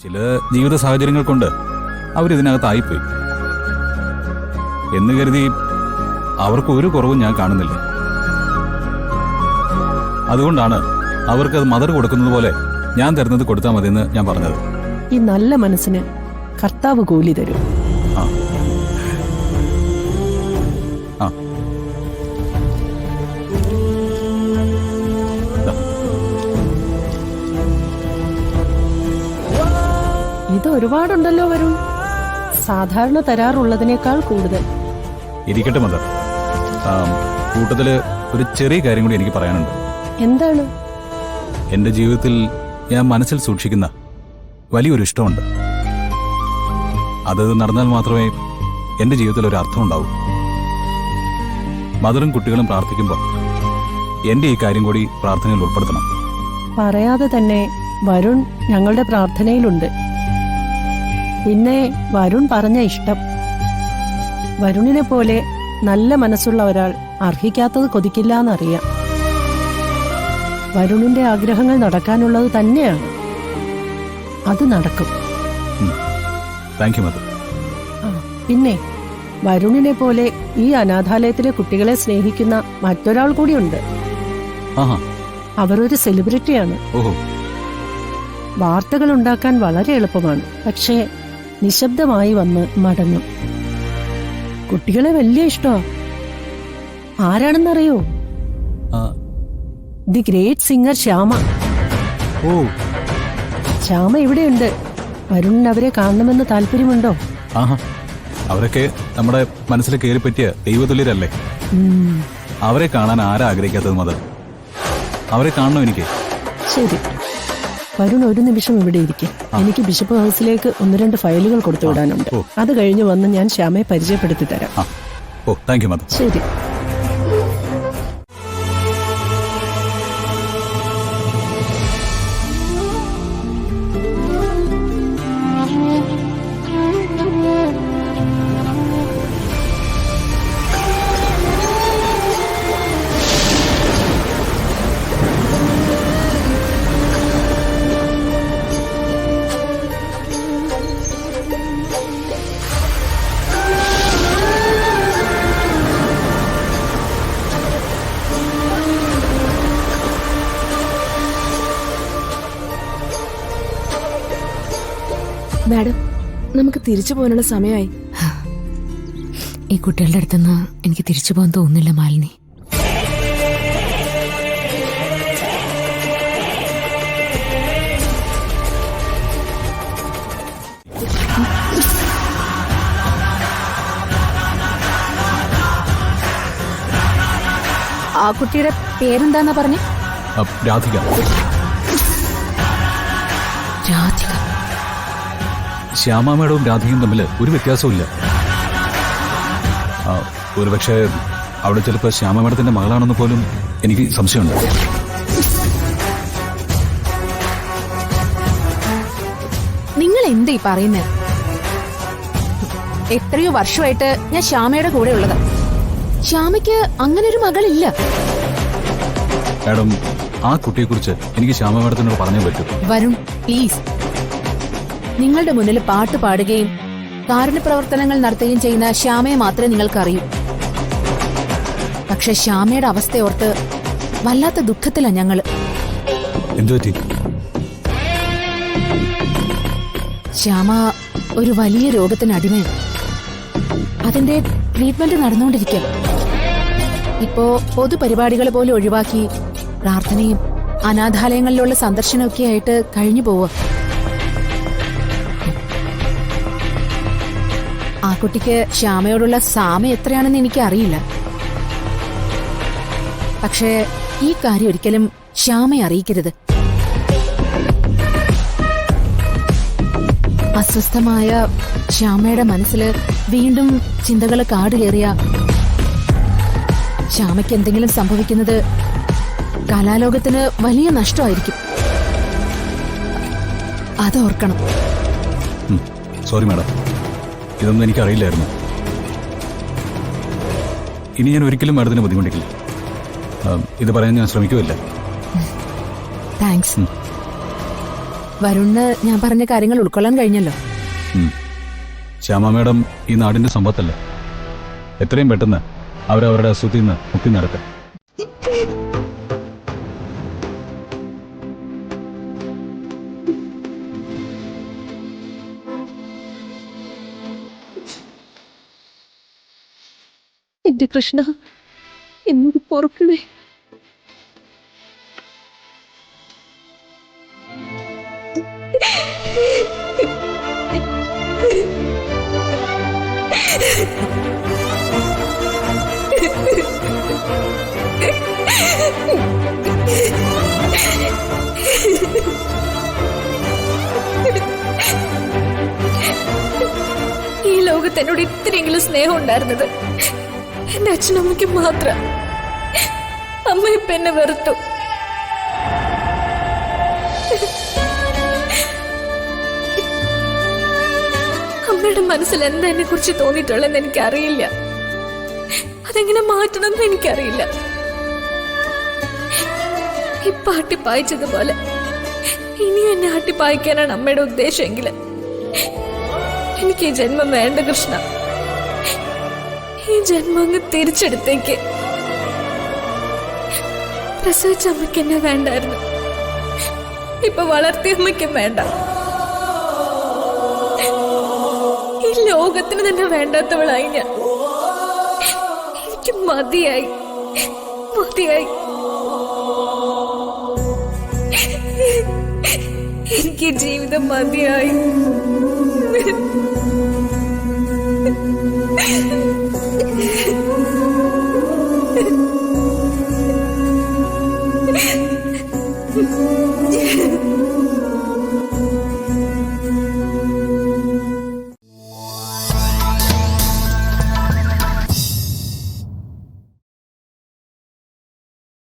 ചില ജീവിത സാഹചര്യങ്ങൾ കൊണ്ട് അവരിതിനകത്തായിപ്പോയി എന്ന് കരുതി അവർക്ക് ഒരു കുറവും ഞാൻ കാണുന്നില്ല. അതുകൊണ്ടാണ് അവർക്കത് മദർ കൊടുക്കുന്നത് പോലെ ഞാൻ തരുന്നത് കൊടുത്താൽ മതിയെന്ന് ഞാൻ പറഞ്ഞത്. ഈ നല്ല മനസ്സിന് കർത്താവ് കൂലി തരും. ആ ആ ഇത് ഒരുപാടുണ്ടല്ലോ വരുൺ. സാധാരണ തരാറുള്ളതിനേക്കാൾ കൂടുതൽ. ഇരിക്കട്ടെ മദർ. കൂട്ടത്തില് ഒരു ചെറിയ കാര്യം കൂടി എനിക്ക് പറയാനുണ്ട്. എന്താണ്? എന്റെ ജീവിതത്തിൽ ഞാൻ മനസ്സിൽ സൂക്ഷിക്കുന്ന വലിയൊരു ഇഷ്ടമുണ്ട്. അത് നടന്നാൽ മാത്രമേ എന്റെ ജീവിതത്തിൽ ഒരു അർത്ഥം ഉണ്ടാവൂ. മദറും കുട്ടികളും പ്രാർത്ഥിക്കുമ്പോൾ എന്റെ ഈ കാര്യം കൂടി പ്രാർത്ഥനയിൽ ഉൾപ്പെടുത്തണം. പറയാതെ തന്നെ വരുൺ ഞങ്ങളുടെ പ്രാർത്ഥനയിലുണ്ട്. പിന്നെ വരുൺ പറഞ്ഞ ഇഷ്ടം. വരുണിനെ പോലെ നല്ല മനസ്സുള്ള ഒരാൾ അർഹിക്കാത്തത് കൊതിക്കില്ല എന്നറിയാം. വരുണിന്റെ ആഗ്രഹങ്ങൾ നടക്കാനുള്ളത് തന്നെയാണ്. അത് നടക്കും. Thank you mother. പിന്നെ വരുണിനെ പോലെ ഈ അനാഥാലയത്തിലെ കുട്ടികളെ സ്നേഹിക്കുന്ന മറ്റൊരാൾ കൂടിയുണ്ട്. അവരൊരു സെലിബ്രിറ്റിയാണ്. വാർത്തകൾ ഉണ്ടാക്കാൻ വളരെ എളുപ്പമാണ്. പക്ഷേ നിശബ്ദമായി വന്ന് മടങ്ങും. കുട്ടികളെ വലിയ ഇഷ്ടമാ. ആരാണെന്നറിയോ? The great singer Shyama. Shyama ഇവിടെയുണ്ട്. വരുണിന് അവരെ കാണണമെന്ന് താല്പര്യമുണ്ടോ? അവരൊക്കെ നമ്മുടെ മനസ്സിൽ കയറി പറ്റിയ ദൈവതുല്യരല്ലേ. അവരെ കാണാൻ ആരാ ആഗ്രഹിക്കാത്തത് മദർ? അവരെ കാണണം എനിക്ക്. ശരി, വരുൺ ഒരു നിമിഷം ഇവിടെ ഇരിക്കും. എനിക്ക് ബിഷപ്പ് ഹൗസിലേക്ക് 1-2 ഫയലുകൾ കൊടുത്തു വിടാനുണ്ട്. അത് കഴിഞ്ഞ് വന്ന് ഞാൻ ശ്യാമയെ പരിചയപ്പെടുത്തി തരാം. Thank you mother. ശരി. മാഡം, നമുക്ക് തിരിച്ചു പോകാനുള്ള സമയമായി. ഈ കുട്ടികളുടെ അടുത്തുനിന്ന് എനിക്ക് തിരിച്ചു പോകാൻ തോന്നുന്നില്ല മാലിനി. ആ കുട്ടിയുടെ പേരെന്താന്നാ പറഞ്ഞേ? രാധിക. രാധിക. ശ്യാമ മേഡവും രാധികയും തമ്മിൽ ഒരു വ്യത്യാസവും. ഒരുപക്ഷെ അവിടെ ചിലപ്പോൾ ശ്യാമ മേഡത്തിന്റെ മകളാണെന്ന് പോലും എനിക്ക് സംശയമുണ്ട്. നിങ്ങൾ എന്താ ഈ പറയുന്നേ? എത്രയോ വർഷമായിട്ട് ഞാൻ ശ്യാമയുടെ കൂടെ ഉള്ളത്. ശ്യാമയ്ക്ക് അങ്ങനെ ഒരു മകളില്ല. മാഡം, ആ കുട്ടിയെക്കുറിച്ച് എനിക്ക് ശ്യാമ മേഡത്തിനോട് പറഞ്ഞേ പറ്റൂ. വരുൺ, പ്ലീസ്. നിങ്ങളുടെ മുന്നിൽ പാട്ട് പാടുകയും കാരുണ്യപ്രവർത്തനങ്ങൾ നടത്തുകയും ചെയ്യുന്ന ശ്യാമയെ മാത്രമേ നിങ്ങൾക്കറിയൂ. പക്ഷെ ശ്യാമയുടെ അവസ്ഥയോർത്ത് വല്ലാത്ത ദുഃഖത്തിലാ ഞങ്ങള്. എന്തുപറ്റി? ശ്യാമ ഒരു വലിയ രോഗത്തിന് അടിമയാണ്. അതിന്റെ ട്രീറ്റ്മെന്റ് നടന്നുകൊണ്ടിരിക്കുക. ഇപ്പോ പൊതുപരിപാടികൾ പോലെ ഒഴിവാക്കി പ്രാർത്ഥനയും അനാഥാലയങ്ങളിലുള്ള സന്ദർശനമൊക്കെ ആയിട്ട് കഴിഞ്ഞു പോവുക. ആ കുട്ടിക്ക് ശ്യാമയോടുള്ള സാമ്യം എത്രയാണെന്ന് എനിക്ക് അറിയില്ല. പക്ഷേ ഈ കാര്യം ഒരിക്കലും ശ്യാമയെ അറിയിക്കരുത്. അസ്വസ്ഥമായ ശ്യാമയുടെ മനസ്സിൽ വീണ്ടും ചിന്തകൾ കാടുകയറിയ ശ്യാമയ്ക്ക് എന്തെങ്കിലും സംഭവിക്കുന്നത് കലാലോകത്തിന് വലിയ നഷ്ടമായിരിക്കും. അതോർക്കണം. സോറി മാഡം, ഇതൊന്നും എനിക്കറിയില്ലായിരുന്നു. ഇനി ഞാൻ ഒരിക്കലും മാഡത്തിന് ബുദ്ധിമുട്ടിക്കില്ല. ഇത് പറയാൻ ഞാൻ ശ്രമിക്കുമല്ല. താങ്ക്സ്. വരുണിന് ഞാൻ പറഞ്ഞ കാര്യങ്ങൾ ഉൾക്കൊള്ളാൻ കഴിഞ്ഞല്ലോ. ശ്യാമ മേഡം ഈ നാടിന്റെ സമ്പത്തല്ലേ. എത്രയും പെട്ടെന്ന് അവരവരുടെ അസുഖത്തിൽ നിന്ന് മുക്തി നടക്കും. എന്റെ കൃഷ്ണ, എന്നോട് പൊറുക്കണേ. ഈ ലോകത്ത് എന്നോട് ഇത്രയെങ്കിലും സ്നേഹം ഉണ്ടായിരുന്നത് എന്റെ അച്ഛനമ്മയ്ക്ക് മാത്രം. അമ്മ ഇപ്പൊ എന്നെ വെറുത്തു. അമ്മയുടെ മനസ്സിൽ എന്താ എന്നെ കുറിച്ച് തോന്നിയിട്ടുള്ളതെന്ന് എനിക്കറിയില്ല. അതെങ്ങനെ മാറ്റണമെന്ന് എനിക്കറിയില്ല. ഇപ്പൊ ആട്ടിപ്പായിച്ചതുപോലെ ഇനിയും എന്നെ ആട്ടിപ്പായിക്കാനാണ് അമ്മയുടെ ഉദ്ദേശമെങ്കിൽ എനിക്ക് ഈ ജന്മം വേണ്ട കൃഷ്ണ. ഈ ജന്മം അങ്ങ് തിരിച്ചെടുത്തേക്ക്. പ്രസവിച്ച അമ്മയ്ക്ക് എന്നെ വേണ്ടായിരുന്നു, ഇപ്പൊ വളർത്തിയ അമ്മയ്ക്കും വേണ്ട. ഈ ലോകത്തിന് തന്നെ വേണ്ടാത്തവളായി ഞാൻ. എനിക്ക് മതിയായി, മതിയായി. എനിക്ക് ജീവിതം മതിയായി.